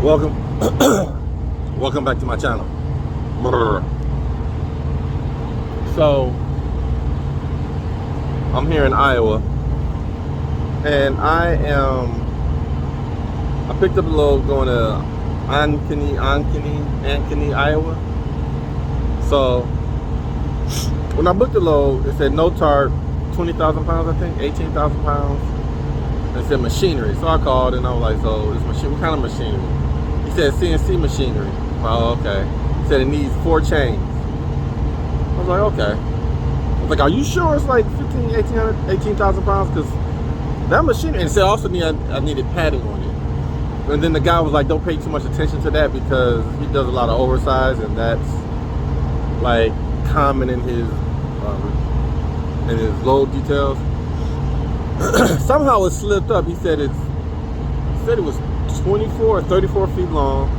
Welcome, welcome back to my channel. So, I'm here in Iowa, and I picked up a load going to Ankeny, Iowa. So, when I booked the load, it said no tarp, 20,000 pounds, I think, 18,000 pounds. It said machinery. So I called and I was like, so this machine, what kind of machinery? He said CNC machinery. Oh, okay. He said it needs 4 chains. I was like, okay. I was like, are you sure it's like 18,000 pounds? Because that machinery, and it said also I needed padding on it. And then the guy was like, don't pay too much attention to that because he does a lot of oversize, and that's like common in his load details. Somehow it slipped up. He said it was 24 or 34 feet long,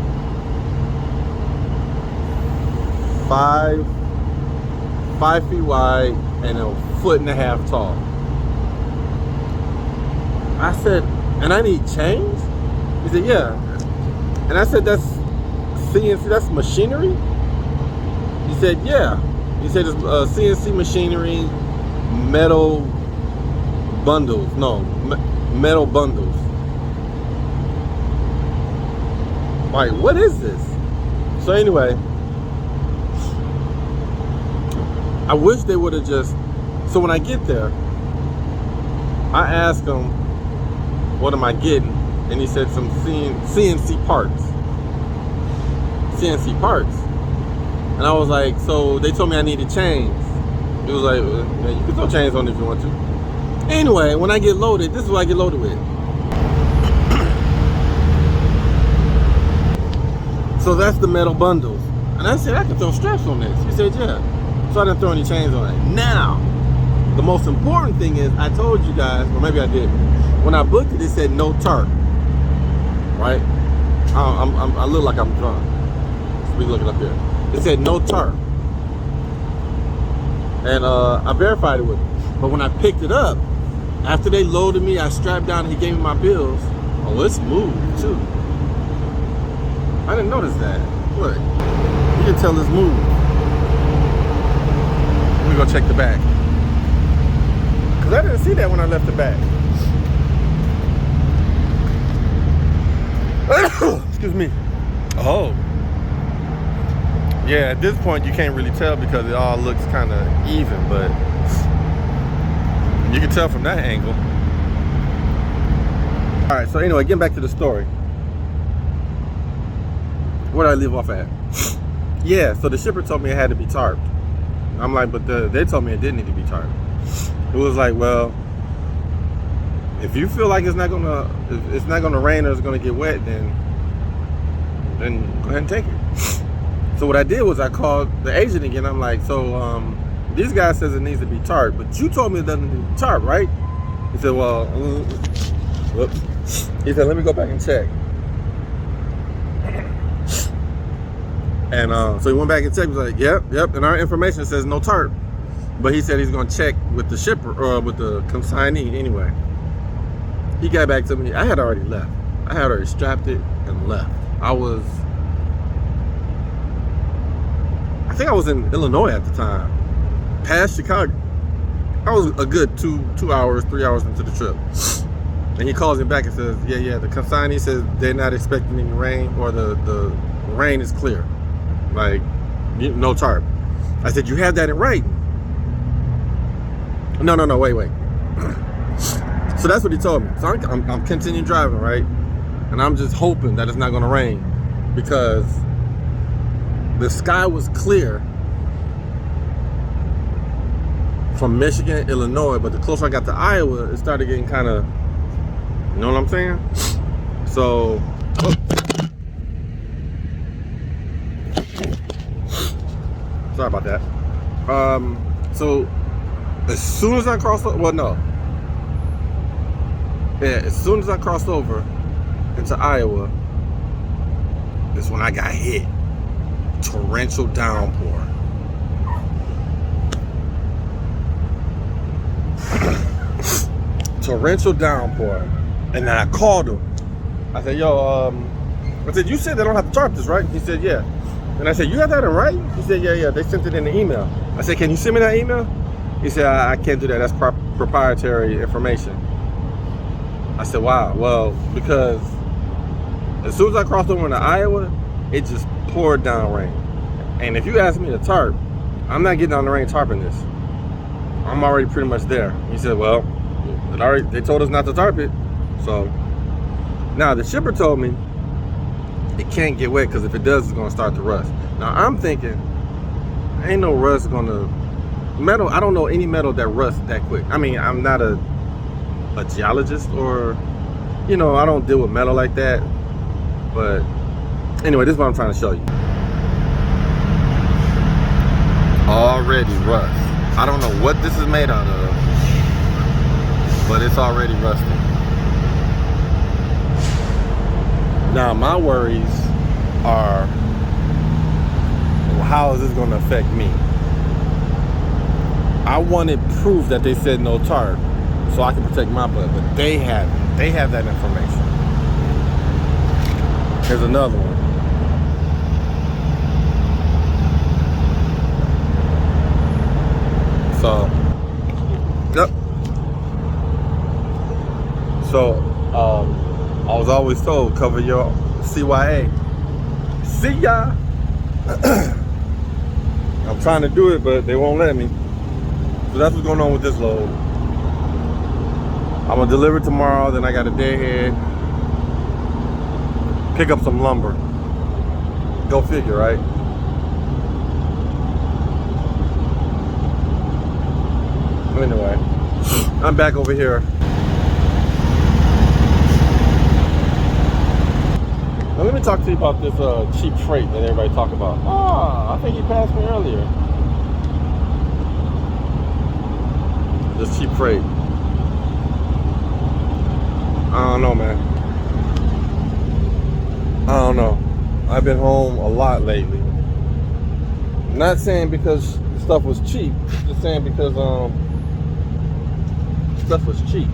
5 feet wide, and 1.5 feet tall. I said, and I need chains? He said, yeah. And I said, that's CNC, that's machinery? He said, yeah. He said it's CNC machinery, metal bundles. No, metal bundles. Like, what is this? So anyway, I wish they would have just, so when I get there, I asked him, what am I getting? And he said some CNC parts. CNC parts. And I was like, so they told me I needed chains. He was like, well, you can throw chains on it if you want to. Anyway, when I get loaded, this is what I get loaded with. So that's the metal bundles. And I said, I can throw straps on this. He said, yeah. So I didn't throw any chains on it. Now, the most important thing is, I told you guys, or maybe I didn't. When I booked it, it said no tarp. Right? I look like I'm drunk. So we looking up here. It said no tarp. And I verified it with him. But when I picked it up, after they loaded me, I strapped down and he gave me my bills. Oh, it's moved too. I didn't notice that. Look, you can tell it's moved. Let me go check the back. Because I didn't see that when I left the back. Excuse me. Oh. Yeah, at this point you can't really tell because it all looks kind of even, but you can tell from that angle. All right, so anyway, getting back to the story. Where did I leave off at? Yeah, so the shipper told me it had to be tarped. I'm like, but they told me it didn't need to be tarped. It was like, well, if you feel like it's not gonna rain or it's gonna get wet, then go ahead and take it. So what I did was I called the agent again. I'm like, so this guy says it needs to be tarped, but you told me it doesn't need to be tarped, right? He said, well, whoops. He said, let me go back and check. And so he went back and checked. He was like, yep. And our information says no tarp. But he said he's going to check with the shipper, or with the consignee anyway. He got back to me. I had already left. I had already strapped it and left. I think I was in Illinois at the time, past Chicago. I was a good 3 hours into the trip. And he calls me back and says, yeah, the consignee says they're not expecting any rain, or the rain is clear. Like, no tarp. I said, you have that in writing? No, wait. So that's what he told me. So I'm continuing driving, right? And I'm just hoping that it's not gonna rain, because the sky was clear from Michigan, Illinois, but the closer I got to Iowa, it started getting kind of, you know what I'm saying? So, sorry about that. So as soon as I crossed over, as soon as I crossed over into Iowa, is when I got hit. Torrential downpour. torrential downpour. And then I called him. I said, yo, I said, you said they don't have to tarp this, right? He said, yeah. And I said, you have that in writing? He said, yeah, they sent it in the email. I said, can you send me that email? He said, I can't do that. That's proprietary information. I said, wow. Well, because as soon as I crossed over into Iowa, it just poured down rain. And if you ask me to tarp, I'm not getting on the rain tarping this. I'm already pretty much there. He said, well, they told us not to tarp it. So now the shipper told me it can't get wet because if it does, it's going to start to rust. Now I'm thinking, ain't no rust going to metal. I don't know any metal that rusts that quick. I mean, I'm not a geologist or, you know, I don't deal with metal like that. But anyway, this is what I'm trying to show you. Already rust. I don't know what this is made out of, but it's already rusting. Now my worries are, well, how is this going to affect me? I wanted proof that they said no tarp so I can protect my butt, but they have it. They have that information. Here's another one. So, yep. So, I was always told, cover your CYA. See ya. I'm trying to do it, but they won't let me. So that's what's going on with this load. I'm gonna deliver tomorrow, then I got a day ahead. Pick up some lumber. Go figure, right? Anyway, I'm back over here. Now let me talk to you about this cheap freight that everybody talk about. I think he passed me earlier. This cheap freight. I don't know, man. I don't know. I've been home a lot lately. Not saying because the stuff was cheap, just saying because stuff was cheap.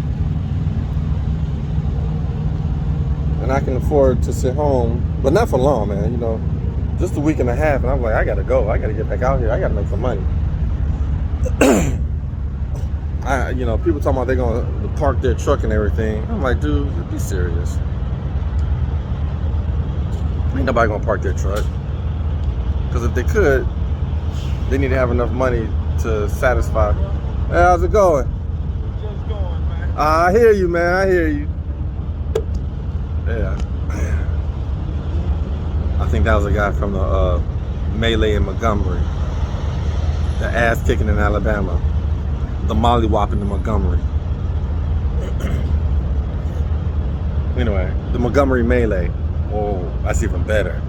And I can afford to sit home, but not for long, man, you know. Just a week and a half, and I'm like, I gotta go. I gotta get back out here. I gotta make some money. You know, people talking about they're gonna park their truck and everything. I'm like, dude, be serious. Ain't nobody gonna park their truck. Because if they could, they need to have enough money to satisfy. Hey, how's it going? Just going, man. I hear you, man. I hear you. Yeah. I think that was a guy from the melee in Montgomery. The ass kicking in Alabama. The mollywhopping in Montgomery. Anyway, the Montgomery melee. Oh, that's even better.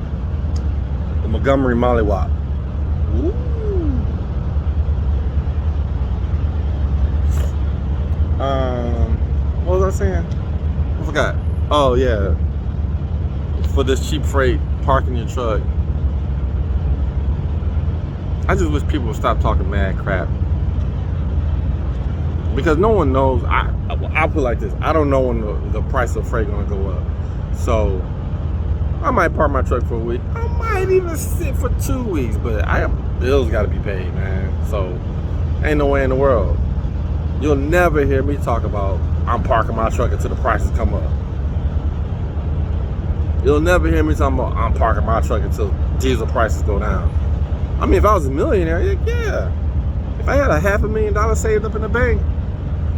The Montgomery mollywhop. Ooh. What was I saying? I forgot. Oh yeah. For this cheap freight, parking your truck. I just wish people would stop talking mad crap. Because no one knows. I'll put it like this. I don't know when the price of freight gonna go up. So I might park my truck for a week. I might even sit for 2 weeks, but bills gotta be paid, man. So ain't no way in the world. You'll never hear me talk about I'm parking my truck until the prices come up. You'll never hear me talking about I'm parking my truck until diesel prices go down. I mean, if I was a millionaire, yeah. If I had $500,000 saved up in the bank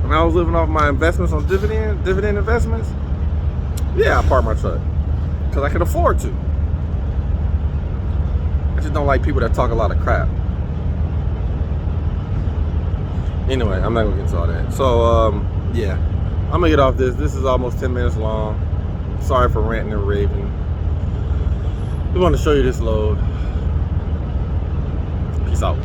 and I was living off my investments on dividend investments, yeah, I park my truck because I can afford to. I just don't like people that talk a lot of crap. Anyway, I'm not gonna get into all that. So, yeah, I'm gonna get off this. This is almost 10 minutes long. Sorry for ranting and raving. We want to show you this load. Peace out.